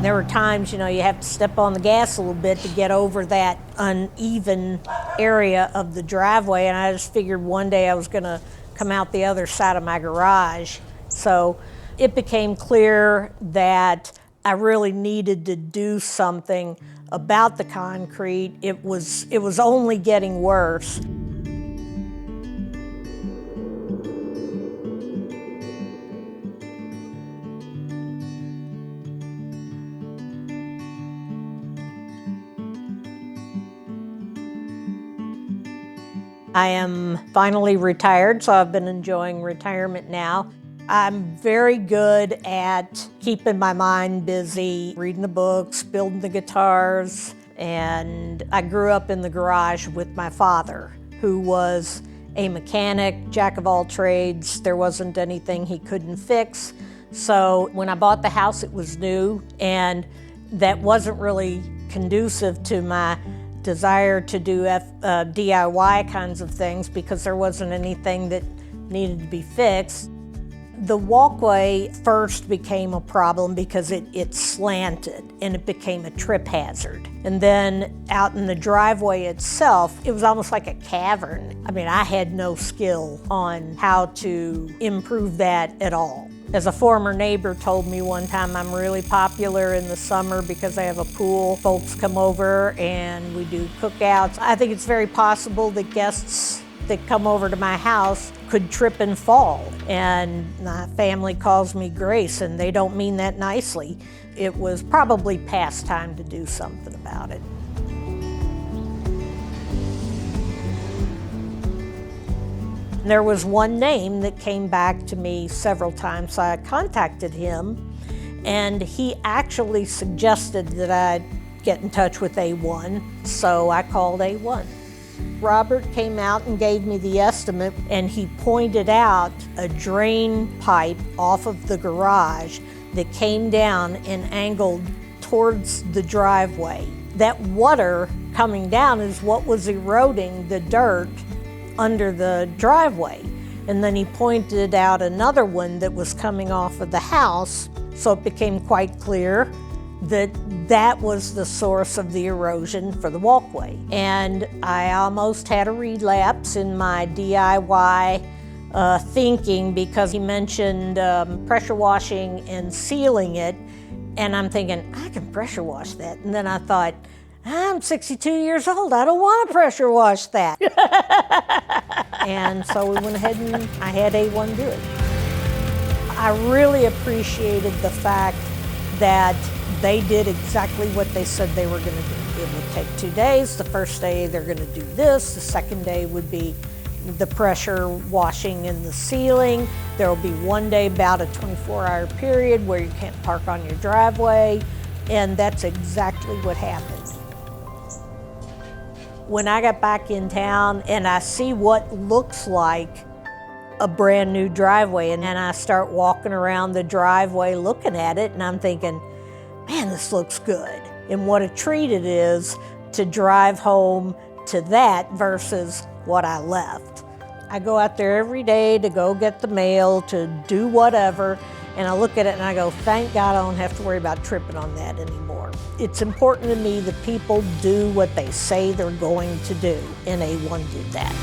There were times, you know, you have to step on the gas a little bit to get over that uneven area of the driveway, and I just figured one day I was gonna come out the other side of my garage. So it became clear that I really needed to do something about the concrete. It was only getting worse. I am finally retired, so I've been enjoying retirement now. I'm very good at keeping my mind busy, reading the books, building the guitars, and I grew up in the garage with my father, who was a mechanic, jack of all trades. There wasn't anything he couldn't fix. So when I bought the house, it was new, and that wasn't really conducive to my desire to do DIY kinds of things because there wasn't anything that needed to be fixed. The walkway first became a problem because it slanted and it became a trip hazard. And then out in the driveway itself, it was almost like a cavern. I mean, I had no skill on how to improve that at all. As a former neighbor told me one time, I'm really popular in the summer because I have a pool. Folks come over and we do cookouts. I think it's very possible that guests that come over to my house could trip and fall. And my family calls me Grace, and they don't mean that nicely. It was probably past time to do something about it. There was one name that came back to me several times, so I contacted him, and he actually suggested that I get in touch with A-1, so I called A-1. Robert came out and gave me the estimate, and he pointed out a drain pipe off of the garage that came down and angled towards the driveway. That water coming down is what was eroding the dirt under the driveway. And then he pointed out another one that was coming off of the house, so it became quite clear that that was the source of the erosion for the walkway. And I almost had a relapse in my DIY thinking because he mentioned pressure washing and sealing it, and I'm thinking, I can pressure wash that. And then I thought, I'm 62 years old, I don't want to pressure wash that. And so we went ahead and I had A-1 do it. I really appreciated the fact that they did exactly what they said they were going to do. It would take 2 days. The first day they're going to do this. The second day would be the pressure washing and the sealing. There will be one day, about a 24-hour period, where you can't park on your driveway. And that's exactly what happened. When I got back in town and I see what looks like a brand new driveway, and then I start walking around the driveway looking at it, and I'm thinking, man, this looks good. And what a treat it is to drive home to that versus what I left. I go out there every day to go get the mail, to do whatever, and I look at it and I go, thank God I don't have to worry about tripping on that anymore. It's important to me that people do what they say they're going to do, and A-1 did that.